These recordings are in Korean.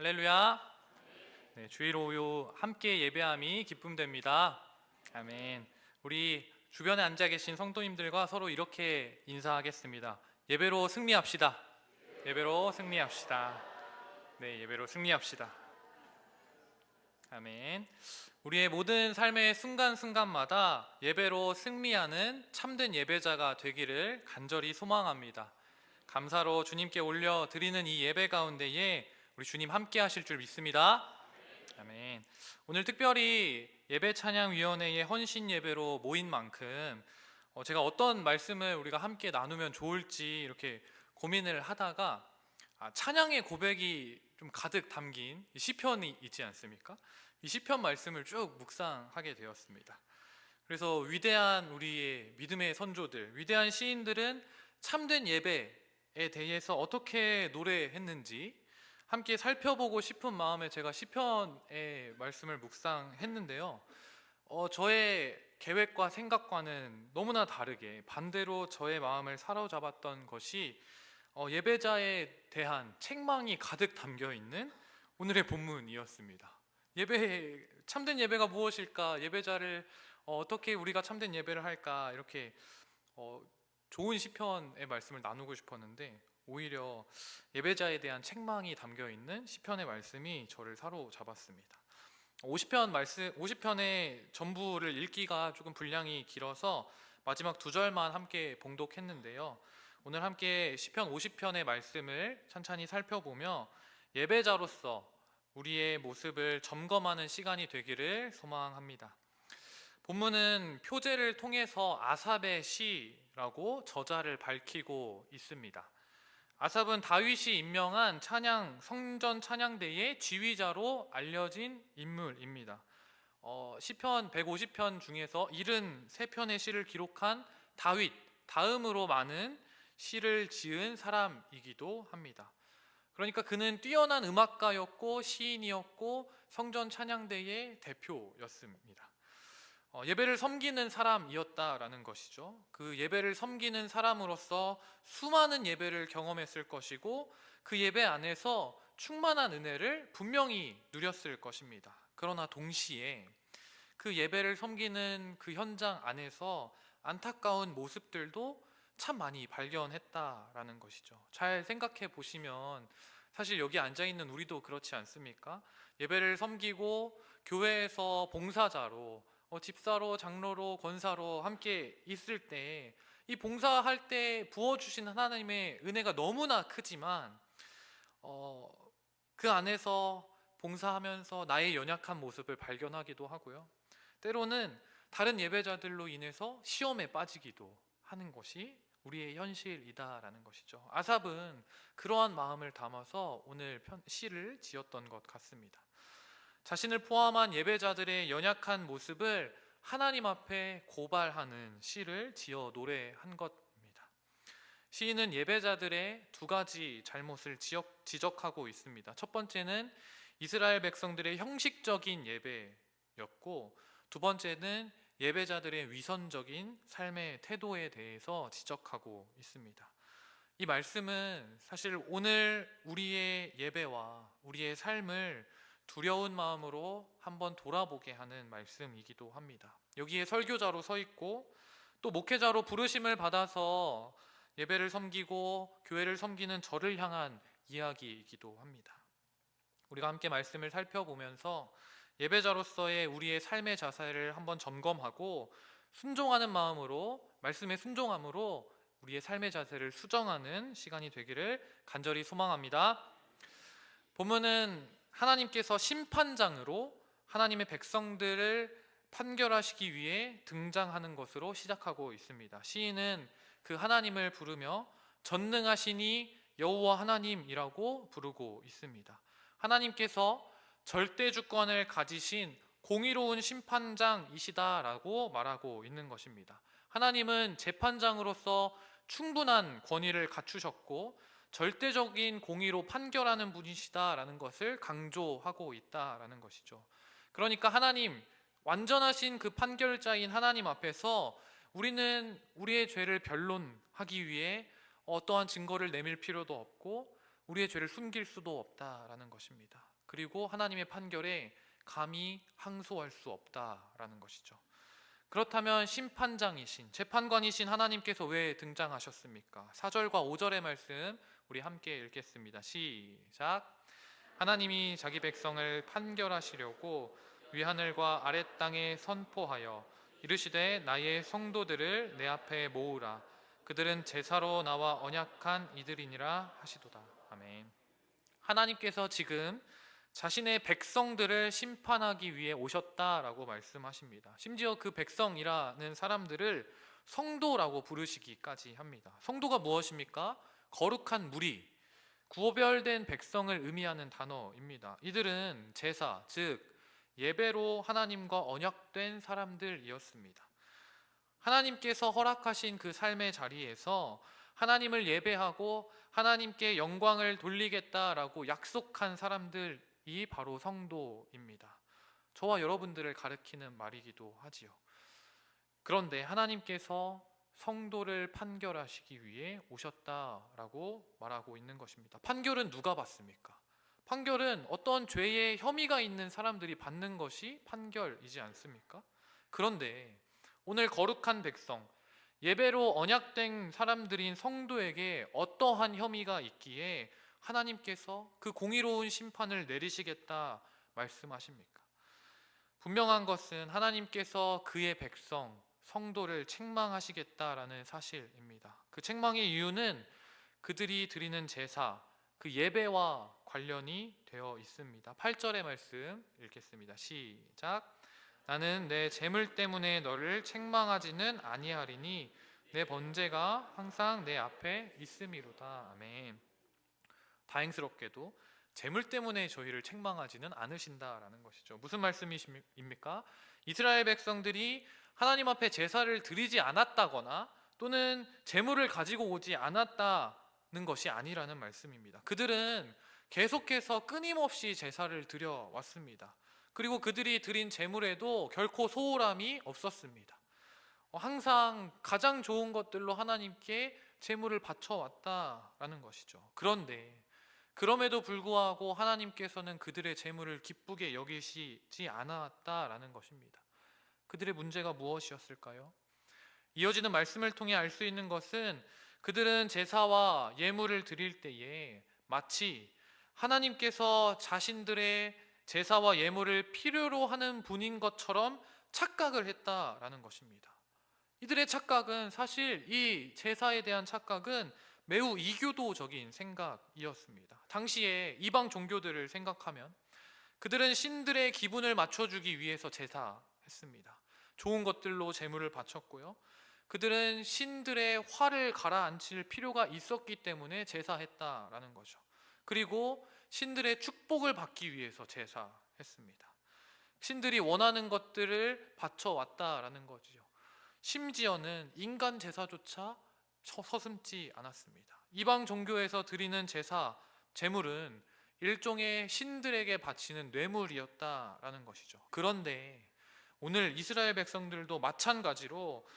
할렐루야. 네, 주일 오후 함께 예배함이 기쁨됩니다. 아멘. 우리 주변에 앉아 계신 성도님들과 서로 이렇게 인사하겠습니다. 예배로 승리합시다. 예배로 승리합시다. 네, 예배로 승리합시다. 아멘. 우리의 모든 삶의 순간순간마다 예배로 승리하는 참된 예배자가 되기를 간절히 소망합니다. 감사로 주님께 올려드리는 이 예배 가운데에 우리 주님 함께 하실 줄 믿습니다. 아멘. 오늘 특별히 예배찬양위원회의 헌신 예배로 모인 만큼 제가 어떤 말씀을 우리가 함께 나누면 좋을지 이렇게 고민을 하다가 찬양의 고백이 좀 가득 담긴 시편이 있지 않습니까? 이 시편 말씀을 쭉 묵상하게 되었습니다. 그래서 위대한 우리의 믿음의 선조들, 위대한 시인들은 참된 예배에 대해서 어떻게 노래했는지 함께 살펴보고 싶은 마음에 제가 시편의 말씀을 묵상했는데요. 저의 계획과 생각과는 너무나 다르게 반대로 저의 마음을 사로잡았던 것이 예배자에 대한 책망이 가득 담겨 있는 오늘의 본문이었습니다. 참된 예배가 무엇일까? 예배자를 어떻게 우리가 참된 예배를 할까? 이렇게 좋은 시편의 말씀을 나누고 싶었는데 오히려 예배자에 대한 책망이 담겨 있는 시편의 말씀이 저를 사로잡았습니다. 50편의 전부를 읽기가 조금 분량이 길어서 마지막 두 절만 함께 봉독했는데요. 오늘 함께 시편 50편의 말씀을 천천히 살펴보며 예배자로서 우리의 모습을 점검하는 시간이 되기를 소망합니다. 본문은 표제를 통해서 아삽의 시라고 저자를 밝히고 있습니다. 아삽은 다윗이 임명한 성전 찬양대의 지휘자로 알려진 인물입니다. 시편 150편 중에서 73편의 시를 기록한 다윗 다음으로 많은 시를 지은 사람이기도 합니다. 그러니까 그는 뛰어난 음악가였고 시인이었고 성전 찬양대의 대표였습니다. 예배를 섬기는 사람이었다라는 것이죠. 그 예배를 섬기는 사람으로서 수많은 예배를 경험했을 것이고 그 예배 안에서 충만한 은혜를 분명히 누렸을 것입니다. 그러나 동시에 그 예배를 섬기는 그 현장 안에서 안타까운 모습들도 참 많이 발견했다라는 것이죠. 잘 생각해 보시면 사실 여기 앉아있는 우리도 그렇지 않습니까? 예배를 섬기고 교회에서 봉사자로 집사로, 장로로, 권사로 함께 있을 때 이 봉사할 때 부어주신 하나님의 은혜가 너무나 크지만 그 안에서 봉사하면서 나의 연약한 모습을 발견하기도 하고요. 때로는 다른 예배자들로 인해서 시험에 빠지기도 하는 것이 우리의 현실이다라는 것이죠. 아삽은 그러한 마음을 담아서 오늘 시를 지었던 것 같습니다. 자신을 포함한 예배자들의 연약한 모습을 하나님 앞에 고발하는 시를 지어 노래한 것입니다. 시인은 예배자들의 두 가지 잘못을 지적하고 있습니다. 첫 번째는 이스라엘 백성들의 형식적인 예배였고, 두 번째는 예배자들의 위선적인 삶의 태도에 대해서 지적하고 있습니다. 이 말씀은 사실 오늘 우리의 예배와 우리의 삶을 두려운 마음으로 한번 돌아보게 하는 말씀이기도 합니다. 여기에 설교자로 서 있고 또 목회자로 부르심을 받아서 예배를 섬기고 교회를 섬기는 저를 향한 이야기이기도 합니다. 우리가 함께 말씀을 살펴보면서 예배자로서의 우리의 삶의 자세를 한번 점검하고 순종하는 마음으로, 말씀에 순종함으로 우리의 삶의 자세를 수정하는 시간이 되기를 간절히 소망합니다. 본문은 하나님께서 심판장으로 하나님의 백성들을 판결하시기 위해 등장하는 것으로 시작하고 있습니다. 시인은 그 하나님을 부르며 전능하시니 여호와 하나님이라고 부르고 있습니다. 하나님께서 절대 주권을 가지신 공의로운 심판장이시다라고 말하고 있는 것입니다. 하나님은 재판장으로서 충분한 권위를 갖추셨고 절대적인 공의로 판결하는 분이시다라는 것을 강조하고 있다라는 것이죠. 그러니까 하나님, 완전하신 그 판결자인 하나님 앞에서 우리는 우리의 죄를 변론하기 위해 어떠한 증거를 내밀 필요도 없고 우리의 죄를 숨길 수도 없다라는 것입니다. 그리고 하나님의 판결에 감히 항소할 수 없다라는 것이죠. 그렇다면 심판장이신, 재판관이신 하나님께서 왜 등장하셨습니까? 4절과 5절의 말씀 우리 함께 읽겠습니다. 시작. 하나님이 자기 백성을 판결하시려고 위하늘과 아랫 땅에 선포하여 이르시되 나의 성도들을 내 앞에 모으라. 그들은 제사로 나와 언약한 이들이니라 하시도다. 아멘. 하나님께서 지금 자신의 백성들을 심판하기 위해 오셨다라고 말씀하십니다. 심지어 그 백성이라는 사람들을 성도라고 부르시기까지 합니다. 성도가 무엇입니까? 거룩한 무리, 구별된 백성을 의미하는 단어입니다. 이들은 제사, 즉 예배로 하나님과 언약된 사람들이었습니다. 하나님께서 허락하신 그 삶의 자리에서 하나님을 예배하고 하나님께 영광을 돌리겠다라고 약속한 사람들이 바로 성도입니다. 저와 여러분들을 가리키는 말이기도 하지요. 그런데 하나님께서 성도를 판결하시기 위해 오셨다라고 말하고 있는 것입니다. 판결은 누가 받습니까? 판결은 어떤 죄의 혐의가 있는 사람들이 받는 것이 판결이지 않습니까? 그런데 오늘 거룩한 백성, 예배로 언약된 사람들인 성도에게 어떠한 혐의가 있기에 하나님께서 그 공의로운 심판을 내리시겠다 말씀하십니까? 분명한 것은 하나님께서 그의 백성, 성도를 책망하시겠다라는 사실입니다. 그 책망의 이유는 그들이 드리는 제사, 그 예배와 관련이 되어 있습니다. 8절의 말씀 읽겠습니다. 시작. 나는 내 재물 때문에 너를 책망하지는 아니하리니 내 번제가 항상 내 앞에 있음이로다. 아멘. 다행스럽게도 재물 때문에 저희를 책망하지는 않으신다라는 것이죠. 무슨 말씀이십니까? 이스라엘 백성들이 하나님 앞에 제사를 드리지 않았다거나 또는 재물을 가지고 오지 않았다는 것이 아니라는 말씀입니다. 그들은 계속해서 끊임없이 제사를 드려왔습니다. 그리고 그들이 드린 제물에도 결코 소홀함이 없었습니다. 항상 가장 좋은 것들로 하나님께 제물을 바쳐왔다라는 것이죠. 그런데 그럼에도 불구하고 하나님께서는 그들의 제물을 기쁘게 여기시지 않았다라는 것입니다. 그들의 문제가 무엇이었을까요? 이어지는 말씀을 통해 알 수 있는 것은 그들은 제사와 예물을 드릴 때에 마치 하나님께서 자신들의 제사와 예물을 필요로 하는 분인 것처럼 착각을 했다라는 것입니다. 이들의 착각은 사실 이 제사에 대한 착각은 매우 이교도적인 생각이었습니다. 당시에 이방 종교들을 생각하면 그들은 신들의 기분을 맞춰주기 위해서 제사했습니다. 좋은 것들로 제물을 바쳤고요. 그들은 신들의 화를 가라앉힐 필요가 있었기 때문에 제사했다라는 거죠. 그리고 신들의 축복을 받기 위해서 제사했습니다. 신들이 원하는 것들을 바쳐왔다라는 거죠. 심지어는 인간 제사조차 서슴지 않았습니다. 이방 종교에서 드리는 제사, 제물은 일종의 신들에게 바치는 뇌물이었다라는 것이죠. 그런데 오늘 이스라엘 백성들도 마찬가지로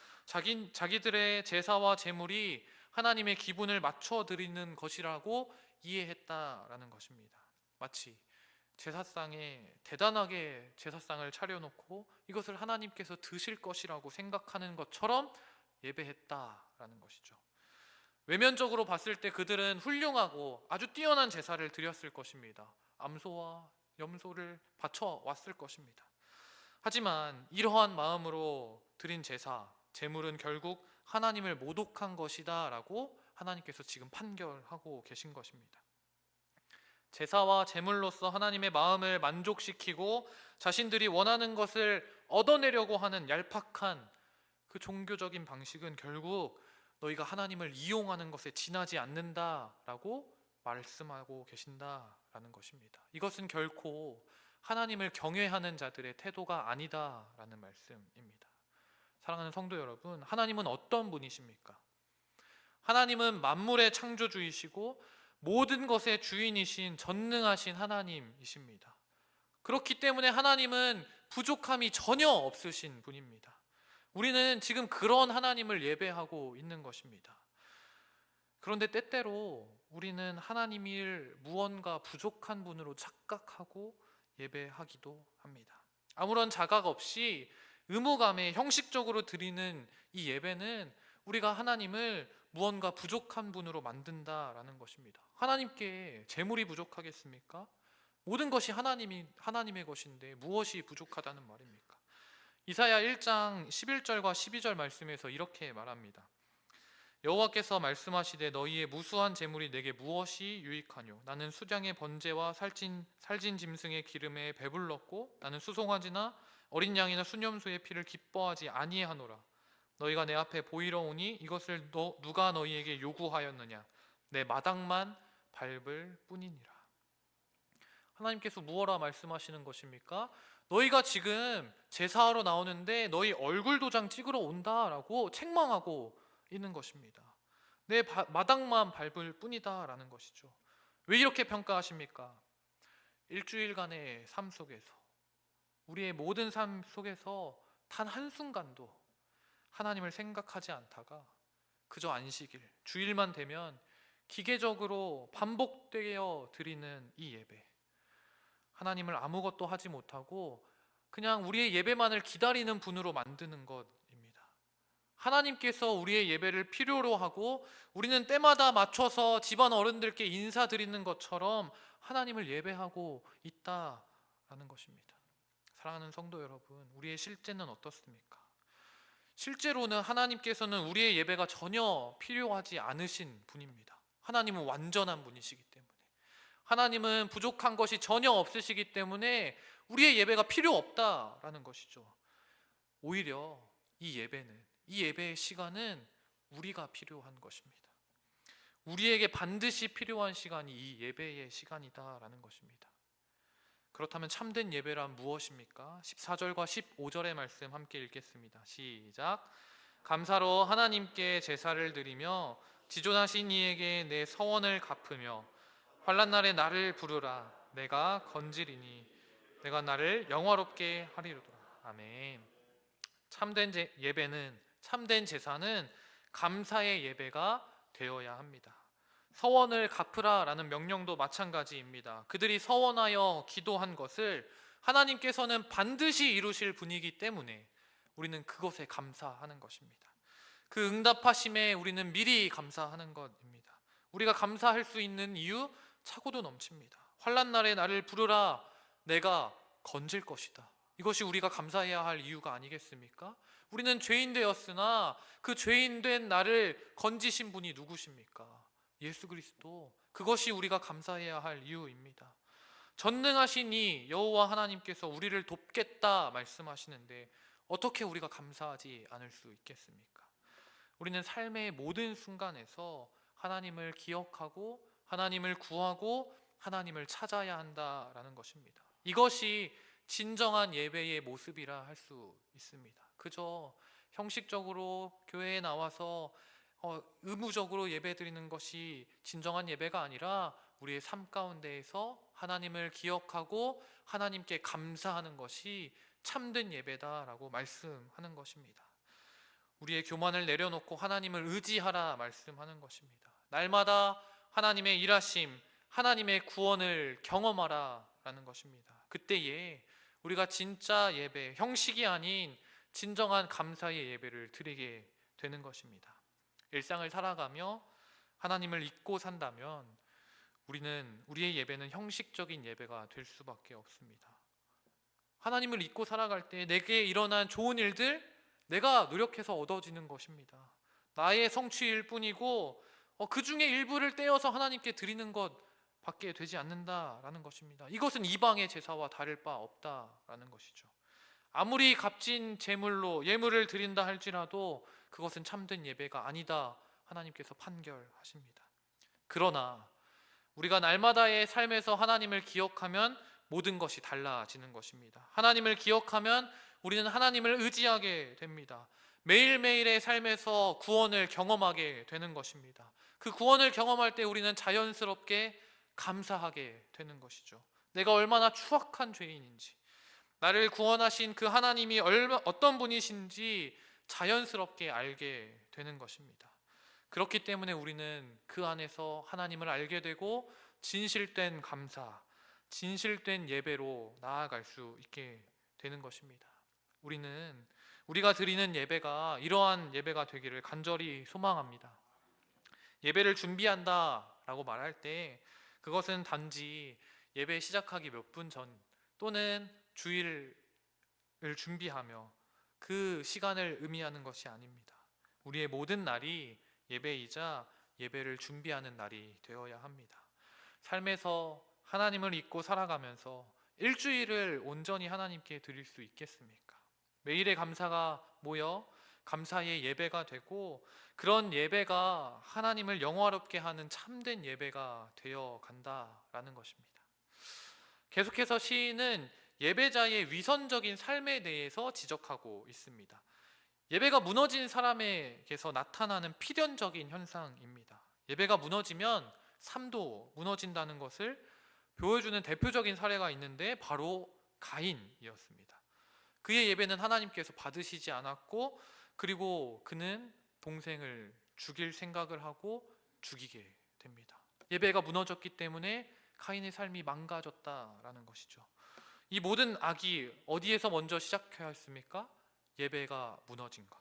자기들의 제사와 제물이 하나님의 기분을 맞춰 드리는 것이라고 이해했다라는 것입니다. 마치 제사상에 대단하게 제사상을 차려놓고 이것을 하나님께서 드실 것이라고 생각하는 것처럼 예배했다라는 것이죠. 외면적으로 봤을 때 그들은 훌륭하고 아주 뛰어난 제사를 드렸을 것입니다. 암소와 염소를 바쳐왔을 것입니다. 하지만 이러한 마음으로 드린 제사, 제물은 결국 하나님을 모독한 것이다 라고 하나님께서 지금 판결하고 계신 것입니다. 제사와 제물로서 하나님의 마음을 만족시키고 자신들이 원하는 것을 얻어내려고 하는 얄팍한 그 종교적인 방식은 결국 너희가 하나님을 이용하는 것에 지나지 않는다라고 말씀하고 계신다라는 것입니다. 이것은 결코 하나님을 경외하는 자들의 태도가 아니다라는 말씀입니다. 사랑하는 성도 여러분, 하나님은 어떤 분이십니까? 하나님은 만물의 창조주이시고 모든 것의 주인이신 전능하신 하나님이십니다. 그렇기 때문에 하나님은 부족함이 전혀 없으신 분입니다. 우리는 지금 그런 하나님을 예배하고 있는 것입니다. 그런데 때때로 우리는 하나님을 무언가 부족한 분으로 착각하고 예배하기도 합니다. 아무런 자각 없이 의무감에 형식적으로 드리는 이 예배는 우리가 하나님을 무언가 부족한 분으로 만든다라는 것입니다. 하나님께 재물이 부족하겠습니까? 모든 것이 하나님의 것인데 무엇이 부족하다는 말입니까? 이사야 1장 11절과 12절 말씀에서 이렇게 말합니다. 여호와께서 말씀하시되 너희의 무수한 재물이 내게 무엇이 유익하뇨? 나는 수량의 번제와 살진 짐승의 기름에 배불렀고 나는 수송아지나 어린 양이나 수염소의 피를 기뻐하지 아니하노라. 너희가 내 앞에 보이러 오니 이것을 누가 너희에게 요구하였느냐? 내 마당만 밟을 뿐이니라. 하나님께서 무엇라 말씀하시는 것입니까? 너희가 지금 제사하러 나오는데 너희 얼굴 도장 찍으러 온다라고 책망하고 있는 것입니다. 내 마당만 밟을 뿐이다 라는 것이죠. 왜 이렇게 평가하십니까? 일주일간의 삶 속에서, 우리의 모든 삶 속에서 단 한순간도 하나님을 생각하지 않다가 그저 안식일, 주일만 되면 기계적으로 반복되어 드리는 이 예배, 하나님을 아무것도 하지 못하고 그냥 우리의 예배만을 기다리는 분으로 만드는 것입니다. 하나님께서 우리의 예배를 필요로 하고 우리는 때마다 맞춰서 집안 어른들께 인사드리는 것처럼 하나님을 예배하고 있다라는 것입니다. 사랑하는 성도 여러분, 우리의 실제는 어떻습니까? 실제로는 하나님께서는 우리의 예배가 전혀 필요하지 않으신 분입니다. 하나님은 완전한 분이시기 때문에, 하나님은 부족한 것이 전혀 없으시기 때문에 우리의 예배가 필요 없다라는 것이죠. 오히려 이 예배의 시간은 우리가 필요한 것입니다. 우리에게 반드시 필요한 시간이 이 예배의 시간이다라는 것입니다. 그렇다면 참된 예배란 무엇입니까? 14절과 15절의 말씀 함께 읽겠습니다. 시작. 감사로 하나님께 제사를 드리며 지존하신 이에게 내 서원을 갚으며 환난 날에 나를 부르라. 내가 건지리니 내가 나를 영화롭게 하리로다. 아멘. 참된 예배는, 참된 제사는 감사의 예배가 되어야 합니다. 서원을 갚으라라는 명령도 마찬가지입니다. 그들이 서원하여 기도한 것을 하나님께서는 반드시 이루실 분이기 때문에 우리는 그것에 감사하는 것입니다. 그 응답하심에 우리는 미리 감사하는 것입니다. 우리가 감사할 수 있는 이유 차고도 넘칩니다. 환난 날에 나를 부르라. 내가 건질 것이다. 이것이 우리가 감사해야 할 이유가 아니겠습니까? 우리는 죄인 되었으나 그 죄인 된 나를 건지신 분이 누구십니까? 예수 그리스도. 그것이 우리가 감사해야 할 이유입니다. 전능하신 이 여호와 하나님께서 우리를 돕겠다 말씀하시는데 어떻게 우리가 감사하지 않을 수 있겠습니까? 우리는 삶의 모든 순간에서 하나님을 기억하고 하나님을 구하고 하나님을 찾아야 한다라는 것입니다. 이것이 진정한 예배의 모습이라 할 수 있습니다. 그저 형식적으로 교회에 나와서 의무적으로 예배드리는 것이 진정한 예배가 아니라 우리의 삶 가운데에서 하나님을 기억하고 하나님께 감사하는 것이 참된 예배다라고 말씀하는 것입니다. 우리의 교만을 내려놓고 하나님을 의지하라 말씀하는 것입니다. 날마다 하나님의 일하심, 하나님의 구원을 경험하라 라는 것입니다. 그때에 우리가 진짜 예배, 형식이 아닌 진정한 감사의 예배를 드리게 되는 것입니다. 일상을 살아가며 하나님을 잊고 산다면 우리의 예배는 형식적인 예배가 될 수밖에 없습니다. 하나님을 잊고 살아갈 때 내게 일어난 좋은 일들, 내가 노력해서 얻어지는 것입니다. 나의 성취일 뿐이고 그 중에 일부를 떼어서 하나님께 드리는 것 밖에 되지 않는다라는 것입니다. 이것은 이방의 제사와 다를 바 없다라는 것이죠. 아무리 값진 제물로 예물을 드린다 할지라도 그것은 참된 예배가 아니다 하나님께서 판결하십니다. 그러나 우리가 날마다의 삶에서 하나님을 기억하면 모든 것이 달라지는 것입니다. 하나님을 기억하면 우리는 하나님을 의지하게 됩니다. 매일매일의 삶에서 구원을 경험하게 되는 것입니다. 그 구원을 경험할 때 우리는 자연스럽게 감사하게 되는 것이죠. 내가 얼마나 추악한 죄인인지, 나를 구원하신 그 하나님이 어떤 분이신지 자연스럽게 알게 되는 것입니다. 그렇기 때문에 우리는 그 안에서 하나님을 알게 되고 진실된 감사, 진실된 예배로 나아갈 수 있게 되는 것입니다. 우리가 드리는 예배가 이러한 예배가 되기를 간절히 소망합니다. 예배를 준비한다라고 말할 때 그것은 단지 예배 시작하기 몇 분 전 또는 주일을 준비하며 그 시간을 의미하는 것이 아닙니다. 우리의 모든 날이 예배이자 예배를 준비하는 날이 되어야 합니다. 삶에서 하나님을 잊고 살아가면서 일주일을 온전히 하나님께 드릴 수 있겠습니까? 매일의 감사가 모여 감사의 예배가 되고 그런 예배가 하나님을 영화롭게 하는 참된 예배가 되어 간다라는 것입니다. 계속해서 시인은 예배자의 위선적인 삶에 대해서 지적하고 있습니다. 예배가 무너진 사람에게서 나타나는 필연적인 현상입니다. 예배가 무너지면 삶도 무너진다는 것을 보여주는 대표적인 사례가 있는데 바로 가인이었습니다. 그의 예배는 하나님께서 받으시지 않았고 그리고 그는 동생을 죽일 생각을 하고 죽이게 됩니다. 예배가 무너졌기 때문에 가인의 삶이 망가졌다라는 것이죠. 이 모든 악이 어디에서 먼저 시작하였습니까? 예배가 무너진 것.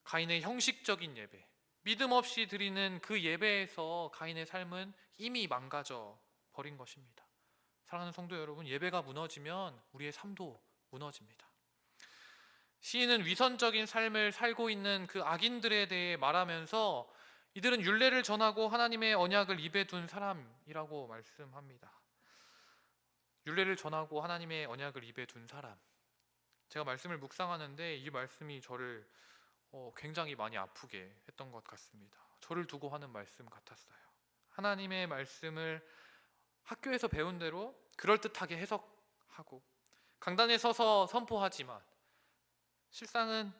가인의 형식적인 예배, 믿음 없이 드리는 그 예배에서 가인의 삶은 이미 망가져 버린 것입니다. 사랑하는 성도 여러분, 예배가 무너지면 우리의 삶도 무너집니다. 시인은 위선적인 삶을 살고 있는 그 악인들에 대해 말하면서 이들은 율례를 전하고 하나님의 언약을 입에 둔 사람이라고 말씀합니다. 율례를 전하고 하나님의 언약을 입에 둔 사람. 제가 말씀을 묵상하는데 이 말씀이 저를 굉장히 많이 아프게 했던 것 같습니다. 저를 두고 하는 말씀 같았어요. 하나님의 말씀을 학교에서 배운 대로 그럴듯하게 해석하고 강단에 서서 선포하지만 실상은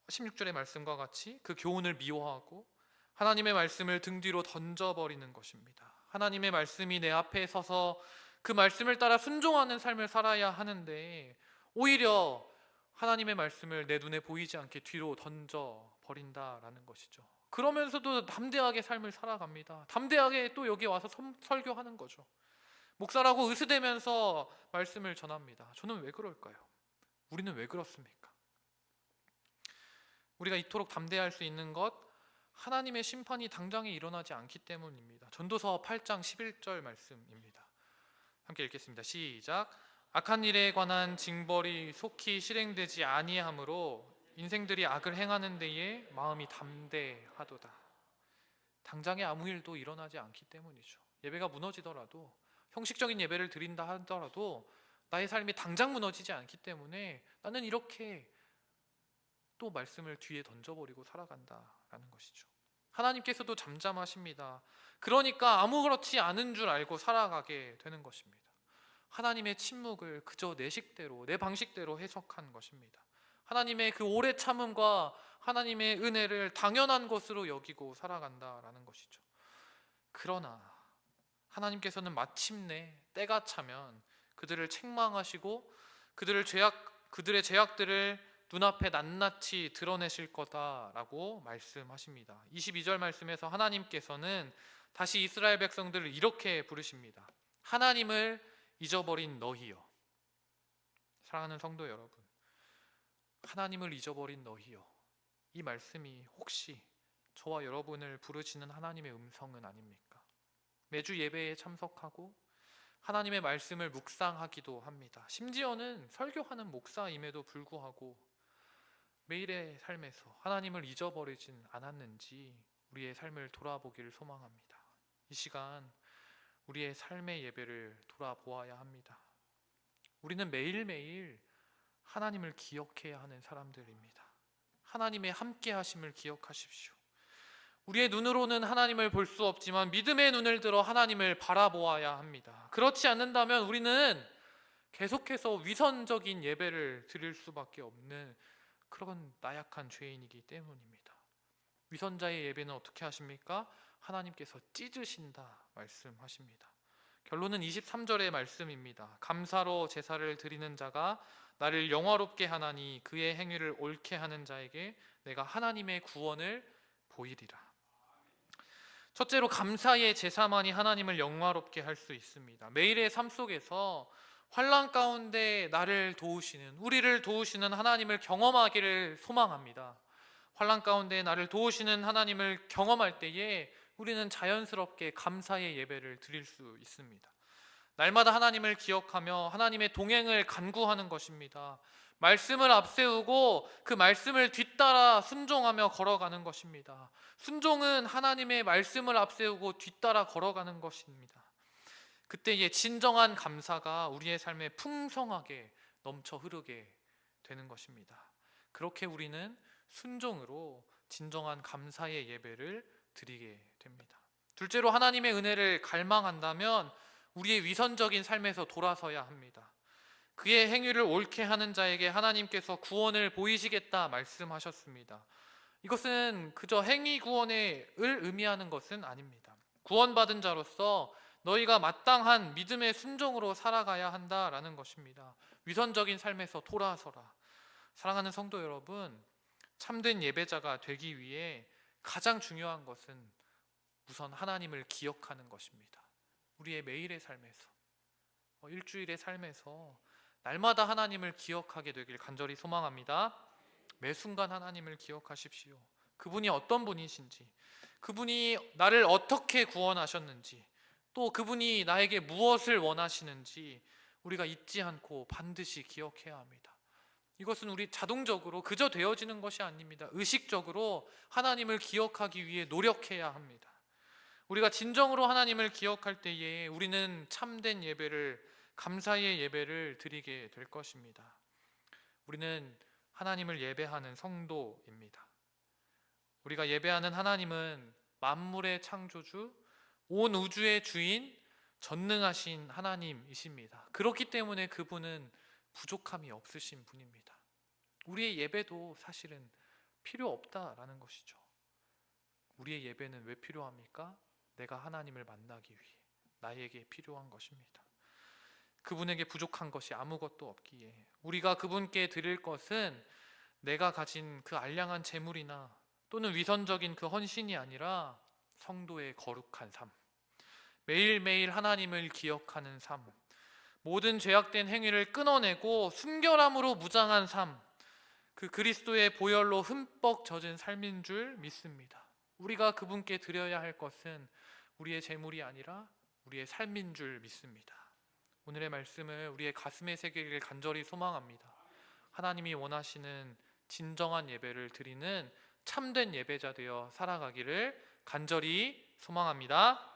16절의 말씀과 같이 그 교훈을 미워하고 하나님의 말씀을 등 뒤로 던져버리는 것입니다. 하나님의 말씀이 내 앞에 서서 그 말씀을 따라 순종하는 삶을 살아야 하는데 오히려 하나님의 말씀을 내 눈에 보이지 않게 뒤로 던져버린다라는 것이죠. 그러면서도 담대하게 삶을 살아갑니다. 담대하게 또 여기 와서 설교하는 거죠. 목사라고 으스대면서 말씀을 전합니다. 저는 왜 그럴까요? 우리는 왜 그렇습니까? 우리가 이토록 담대할 수 있는 것, 하나님의 심판이 당장에 일어나지 않기 때문입니다. 전도서 8장 11절 말씀입니다. 함께 읽겠습니다. 시작. 악한 일에 관한 징벌이 속히 실행되지 아니하므로 인생들이 악을 행하는 데에 마음이 담대하도다. 당장에 아무 일도 일어나지 않기 때문이죠. 예배가 무너지더라도 형식적인 예배를 드린다 하더라도 나의 삶이 당장 무너지지 않기 때문에 나는 이렇게 또 말씀을 뒤에 던져버리고 살아간다라는 것이죠. 하나님께서도 잠잠하십니다. 그러니까 아무렇지 않은 줄 알고 살아가게 되는 것입니다. 하나님의 침묵을 그저 내 식대로, 내 방식대로 해석한 것입니다. 하나님의 그 오래 참음과 하나님의 은혜를 당연한 것으로 여기고 살아간다라는 것이죠. 그러나 하나님께서는 마침내 때가 차면 그들을 책망하시고 그들의 죄악들을 눈앞에 낱낱이 드러내실 거다라고 말씀하십니다. 22절 말씀에서 하나님께서는 다시 이스라엘 백성들을 이렇게 부르십니다. 하나님을 잊어버린 너희여. 사랑하는 성도 여러분, 하나님을 잊어버린 너희여. 이 말씀이 혹시 저와 여러분을 부르시는 하나님의 음성은 아닙니까? 매주 예배에 참석하고 하나님의 말씀을 묵상하기도 합니다. 심지어는 설교하는 목사임에도 불구하고 매일의 삶에서 하나님을 잊어버리진 않았는지 우리의 삶을 돌아보기를 소망합니다. 이 시간 우리의 삶의 예배를 돌아보아야 합니다. 우리는 매일매일 하나님을 기억해야 하는 사람들입니다. 하나님의 함께 하심을 기억하십시오. 우리의 눈으로는 하나님을 볼 수 없지만 믿음의 눈을 들어 하나님을 바라보아야 합니다. 그렇지 않는다면 우리는 계속해서 위선적인 예배를 드릴 수밖에 없는 그런 나약한 죄인이기 때문입니다. 위선자의 예배는 어떻게 하십니까? 하나님께서 찢으신다 말씀하십니다. 결론은 23절의 말씀입니다. 감사로 제사를 드리는 자가 나를 영화롭게 하나니 그의 행위를 옳게 하는 자에게 내가 하나님의 구원을 보이리라. 첫째로 감사의 제사만이 하나님을 영화롭게 할 수 있습니다. 매일의 삶 속에서 환난 가운데 나를 도우시는, 우리를 도우시는 하나님을 경험하기를 소망합니다. 환난 가운데 나를 도우시는 하나님을 경험할 때에 우리는 자연스럽게 감사의 예배를 드릴 수 있습니다. 날마다 하나님을 기억하며 하나님의 동행을 간구하는 것입니다. 말씀을 앞세우고 그 말씀을 뒤따라 순종하며 걸어가는 것입니다. 순종은 하나님의 말씀을 앞세우고 뒤따라 걸어가는 것입니다. 그때의 진정한 감사가 우리의 삶에 풍성하게 넘쳐 흐르게 되는 것입니다. 그렇게 우리는 순종으로 진정한 감사의 예배를 드리게 됩니다. 둘째로 하나님의 은혜를 갈망한다면 우리의 위선적인 삶에서 돌아서야 합니다. 그의 행위를 옳게 하는 자에게 하나님께서 구원을 보이시겠다 말씀하셨습니다. 이것은 그저 행위 구원을 의미하는 것은 아닙니다. 구원받은 자로서 너희가 마땅한 믿음의 순종으로 살아가야 한다라는 것입니다. 위선적인 삶에서 돌아서라. 사랑하는 성도 여러분, 참된 예배자가 되기 위해 가장 중요한 것은 우선 하나님을 기억하는 것입니다. 우리의 매일의 삶에서, 일주일의 삶에서 날마다 하나님을 기억하게 되길 간절히 소망합니다. 매 순간 하나님을 기억하십시오. 그분이 어떤 분이신지, 그분이 나를 어떻게 구원하셨는지, 또 그분이 나에게 무엇을 원하시는지 우리가 잊지 않고 반드시 기억해야 합니다. 이것은 우리 자동적으로 그저 되어지는 것이 아닙니다. 의식적으로 하나님을 기억하기 위해 노력해야 합니다. 우리가 진정으로 하나님을 기억할 때에 우리는 참된 예배를, 감사의 예배를 드리게 될 것입니다. 우리는 하나님을 예배하는 성도입니다. 우리가 예배하는 하나님은 만물의 창조주, 온 우주의 주인, 전능하신 하나님이십니다. 그렇기 때문에 그분은 부족함이 없으신 분입니다. 우리의 예배도 사실은 필요 없다라는 것이죠. 우리의 예배는 왜 필요합니까? 내가 하나님을 만나기 위해 나에게 필요한 것입니다. 그분에게 부족한 것이 아무것도 없기에 우리가 그분께 드릴 것은 내가 가진 그 알량한 재물이나 또는 위선적인 그 헌신이 아니라 성도의 거룩한 삶, 매일매일 하나님을 기억하는 삶, 모든 죄악된 행위를 끊어내고 순결함으로 무장한 삶, 그 그리스도의 보혈로 흠뻑 젖은 삶인 줄 믿습니다. 우리가 그분께 드려야 할 것은 우리의 재물이 아니라 우리의 삶인 줄 믿습니다. 오늘의 말씀을 우리의 가슴에 새기길 간절히 소망합니다. 하나님이 원하시는 진정한 예배를 드리는 참된 예배자 되어 살아가기를 간절히 소망합니다.